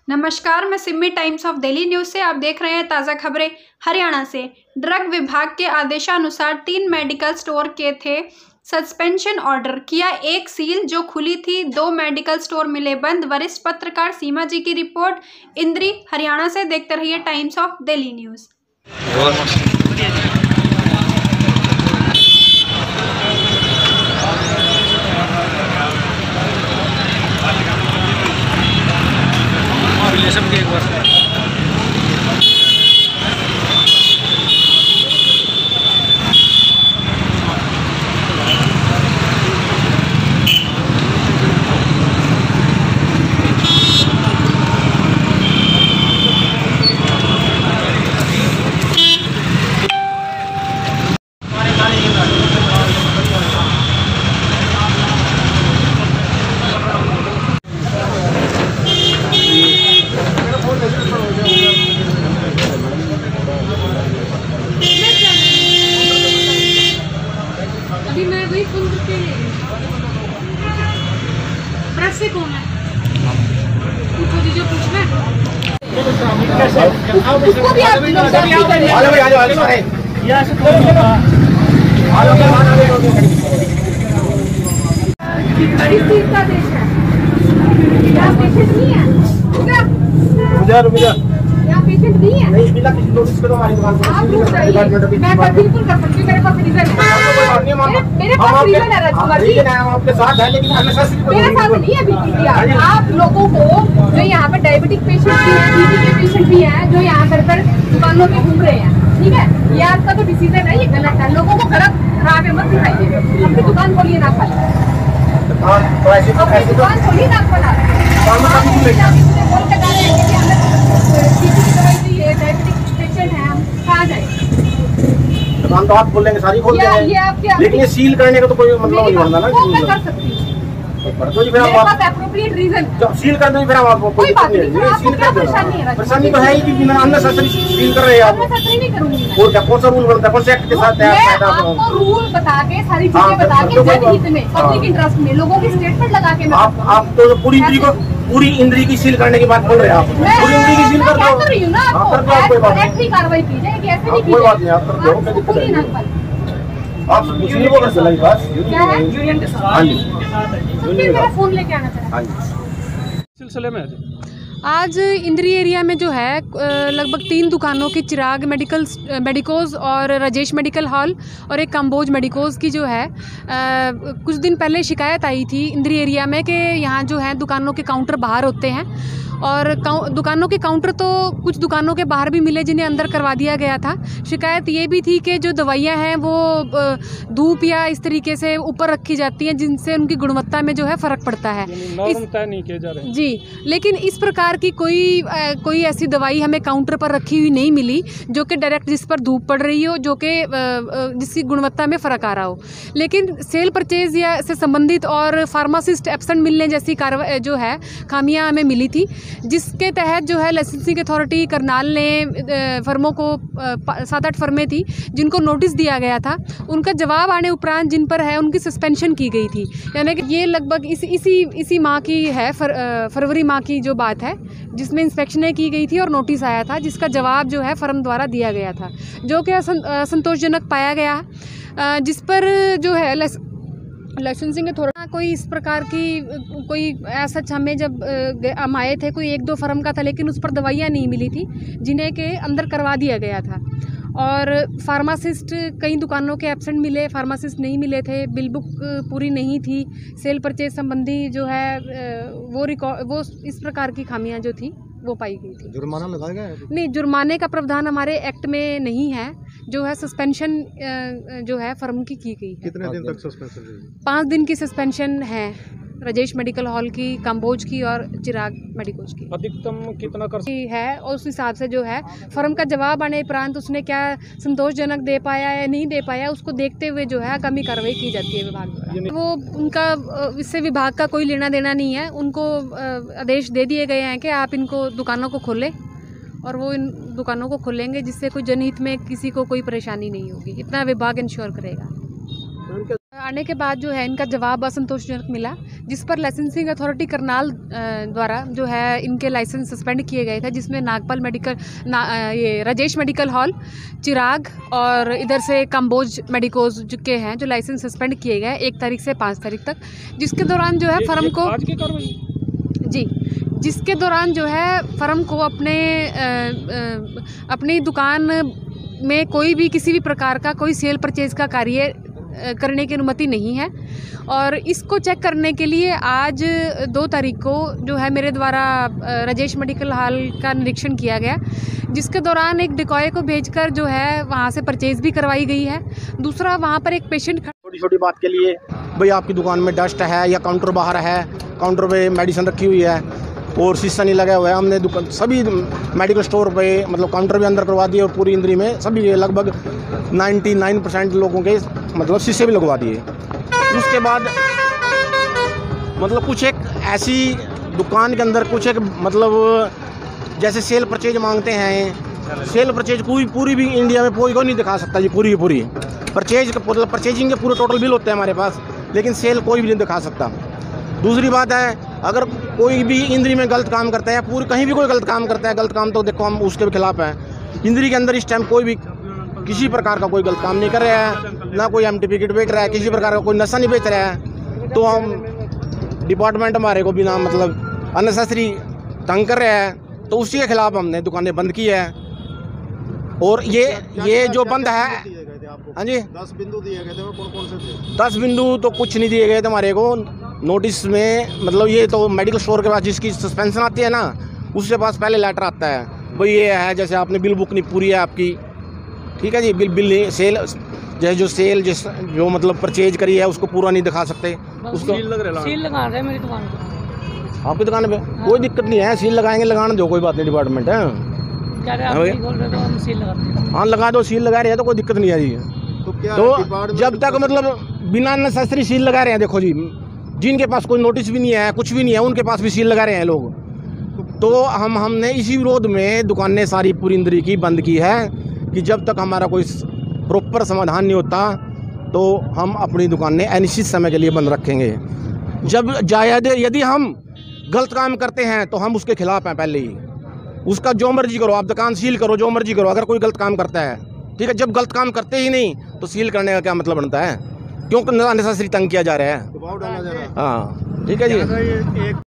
नमस्कार, मैं Simmi times of Delhi news से आप देख रहे हैं ताज़ा खबरें हरियाणा से। ड्रग विभाग के आदेशानुसार 3 मेडिकल स्टोर के थे सस्पेंशन ऑर्डर, किया एक सील जो खुली थी, 2 मेडिकल स्टोर मिले बंद। वरिष्ठ पत्रकार सीमा जी की रिपोर्ट, इंद्री, हरियाणा से। देखते रहिए टाइम्स ऑफ दिल्ली न्यूज़। सबके एक बार अभी मैं वही फोन करके प्रेस से कौन है पूछो दीजिए, पूछना है उसको भी आप बड़ी चीज का देश है, यहाँ पेशेंट नहीं है, यहाँ पेशेंट नहीं है। नहीं मिला, किसी नोटिस करो हमारी दुकान पर। आप रुक जाइए, मैं बिल्कुल कर सकती हूँ, मेरे पास रीजन है, मेरे पास रीजन है राजकुमार जी, आपके साथ है, लेकिन मेरे साथ नहीं है बीपी। आप लोगों को जो यहाँ पे डायबिटिक पेशेंट भी है, बीपी के पेशेंट भी है, जो यहाँ पर दुकानों में घूम रहे हैं, ठीक है, ये आपका तो डिसीजन है, ये गलत है। लोगों को गलत राह में मत दिखाइए, अपनी दुकान खोलिए ना खाली, दुकान खोलिए ना खोला दुकान तो आप खोल लेंगे, सारी खोल देंगे, लेकिन ये सील करने का तो कोई मतलब नहीं बनता ना। वो मैं कर सकती हूँ, मेरे पास एप्रोप्रिएट रीजन। सील कर दो, फिर हम आपको कोई बात नहीं, आपको क्या परेशानी है? परेशानी तो है ही कि बिना अननेसेसरी सील कर रहे हैं आप। अननेसेसरी नहीं करूंगी, और क्या कौन सा रूल बनता है, कौन से एक्ट के साथ है? आपको रूल बता के, सारी चीजें बता के, जनहित में, पब्लिक इंटरेस्ट में, लोगों की स्टेटमेंट लगा के आप तो पूरी इंद्री की सील करने की बात बोल रहे हैं। आप पूरी इंद्री की सील कर दो, कर रही हूँ ना, आपको कार्रवाई की जाएगी, ऐसे नहीं कोई बात नहीं, आप कर दो, आप क्या है यूनियन के साथ मेरा फोन लेके आना चाहिए। सिलसिले में आज इंद्री एरिया में जो है लगभग 3 दुकानों की चिराग मेडिकोज और राजेश मेडिकल हॉल और एक कंबोज मेडिकोज की जो है कुछ दिन पहले शिकायत आई थी इंद्री एरिया में कि यहाँ जो है दुकानों के काउंटर बाहर होते हैं, और दुकानों के काउंटर तो कुछ दुकानों के बाहर भी मिले जिन्हें अंदर करवा दिया गया था। शिकायत ये भी थी कि जो दवाइयाँ हैं वो धूप या इस तरीके से ऊपर रखी जाती हैं, जिनसे उनकी गुणवत्ता में जो है फ़र्क पड़ता है। तय नहीं किए जा रहे जी, लेकिन इस प्रकार की कोई ऐसी दवाई हमें काउंटर पर रखी हुई नहीं मिली जो कि डायरेक्ट जिस पर धूप पड़ रही हो, जो कि जिसकी गुणवत्ता में फ़र्क आ रहा हो। लेकिन सेल परचेज या से संबंधित और फार्मासिस्ट एब्सेंट मिलने जैसी कार्रवाई जो है खामियां हमें मिली थी, जिसके तहत जो है लाइसेंसिंग अथॉरिटी करनाल ने फर्मों को 7-8 फर्में थी जिनको नोटिस दिया गया था, उनका जवाब आने उपरांत जिन पर है उनकी सस्पेंशन की गई थी। यानी कि ये लगभग इसी माह की है, फरवरी माह की जो बात है, जिसमें इंस्पेक्शनें की गई थी और नोटिस आया था, जिसका जवाब जो है फर्म द्वारा दिया गया था, जो कि असंतोषजनक पाया गया, जिस पर जो है लाइसेंसिंग अथॉरिटी कोई इस प्रकार की कोई ऐसा हमें जब हम आए थे, कोई 1-2 फर्म का था, लेकिन उस पर दवाइयाँ नहीं मिली थी जिन्हें के अंदर करवा दिया गया था। और फार्मासिस्ट कई दुकानों के एब्सेंट मिले, फार्मासिस्ट नहीं मिले थे, बिल बुक पूरी नहीं थी, सेल परचेज संबंधी जो है वो इस प्रकार की खामियां जो थी वो पाई गई थी। जुर्माना लगाया गया है? नहीं, जुर्माने का प्रावधान हमारे एक्ट में नहीं है, जो है सस्पेंशन जो है फर्म की गई है। कितने दिन तक सस्पेंशन? 5 दिन की सस्पेंशन है। राजेश मेडिकल हॉल की, काम्बोज की और चिराग मेडिकोज की। अधिकतम कितना कर है और उस हिसाब से जो है फर्म का जवाब आने उपरांत उसने क्या संतोषजनक दे पाया या नहीं दे पाया, उसको देखते हुए जो है आगामी कार्रवाई की जाती है विभाग द्वारा। वो उनका इससे विभाग का कोई लेना देना नहीं है। उनको आदेश दे दिए गए हैं कि आप इनको दुकानों को खोलें और वो इन दुकानों को खोलेंगे जिससे कोई जनहित में किसी को कोई परेशानी नहीं होगी, इतना विभाग इंश्योर करेगा। आने के बाद जो है इनका जवाब असंतोषजनक मिला, जिस पर लाइसेंसिंग अथॉरिटी करनाल द्वारा जो है इनके लाइसेंस सस्पेंड किए गए थे, जिसमें नागपाल मेडिकल ये राजेश मेडिकल हॉल, चिराग और इधर से काम्बोज मेडिकोज के हैं जो लाइसेंस सस्पेंड किए गए 1 तारीख से 5 तारीख तक, जिसके दौरान जो है फर्म को आज की कार्रवाई जी जिसके दौरान जो है फर्म को अपनी दुकान में कोई भी किसी भी प्रकार का कोई सेल परचेज का कार्य करने की अनुमति नहीं है। और इसको चेक करने के लिए आज 2 तारीख को जो है मेरे द्वारा राजेश मेडिकल हॉल का निरीक्षण किया गया, जिसके दौरान एक डिकॉय को भेजकर जो है वहाँ से परचेज भी करवाई गई है। दूसरा, वहाँ पर एक पेशेंट छोटी छोटी बात के लिए भाई आपकी दुकान में डस्ट है या काउंटर बाहर है, काउंटर पे मेडिसिन रखी हुई है और शीशा नहीं लगा हुआ है, हमने दुकान सभी मेडिकल स्टोर पे मतलब काउंटर भी अंदर करवा दिए और पूरी इंद्री में सभी लगभग 99% लोगों के मतलब शीशे भी लगवा दिए। उसके बाद मतलब कुछ एक ऐसी दुकान के अंदर कुछ एक मतलब जैसे सेल परचेज मांगते हैं, सेल परचेज कोई पूरी भी इंडिया में कोई नहीं दिखा सकता जी, पूरी की पूरी परचेज मतलब परचेजिंग के पूरे टोटल बिल होते हैं हमारे पास, लेकिन सेल कोई भी नहीं दिखा सकता। दूसरी बात है, अगर कोई भी इंद्री में गलत काम करता है, पूरी कहीं भी कोई गलत काम करता है, गलत काम तो देखो हम उसके खिलाफ हैं। इंद्री के अंदर इस टाइम कोई भी किसी प्रकार का कोई गलत काम नहीं कर रहा है, ना कोई एमटी टिकट बेच रहा है, किसी प्रकार का कोई नशा नहीं बेच रहा है, तो हम डिपार्टमेंट हमारे को बिना मतलब अननेसेसरी तंग कर रहा है, तो उसी के खिलाफ हमने दुकानें बंद की है। और ये जो बंद है, हाँ जी 10 बिंदु दिए गए थे, वो कौन से थे? 10 बिंदु तो कुछ नहीं दिए गए थे हमारे को नोटिस में। मतलब ये तो मेडिकल स्टोर के पास जिसकी सस्पेंशन आती है ना, उसके पास पहले लेटर आता है, भाई ये है जैसे आपने बिल बुक नहीं पूरी है आपकी, ठीक है जी, बिल सेल जैसे जो मतलब परचेज करी है उसको पूरा नहीं दिखा सकते, उसको सील लगा रहे हैं मेरी दुकान पर। आपकी दुकान पे कोई दिक्कत नहीं है, सील लगाएंगे, लगाने दो, कोई बात नहीं, डिपार्टमेंट है, हाँ लगा दो, सील लगा रहे हैं तो कोई दिक्कत नहीं है जी। तो जब तक मतलब बिना नेसेसरी सील लगा रहे हैं, देखो जी जिनके पास कोई नोटिस भी नहीं है, कुछ भी नहीं है, उनके पास भी सील लगा रहे हैं लोग। तो हमने इसी विरोध में दुकानें सारी पूरी इंद्री की बंद की है कि जब तक हमारा कोई प्रॉपर समाधान नहीं होता तो हम अपनी दुकानें अनिश्चित समय के लिए बंद रखेंगे। जब यदि हम गलत काम करते हैं तो हम उसके खिलाफ हैं पहले ही, उसका जो मर्जी करो, आप दुकान सील करो, जो मर्जी करो, अगर कोई गलत काम करता है, ठीक है। जब गलत काम करते ही नहीं तो सील करने का क्या मतलब बनता है, क्योंकि अननेसेसरी तंग किया जा रहा है, हाँ ठीक है जी।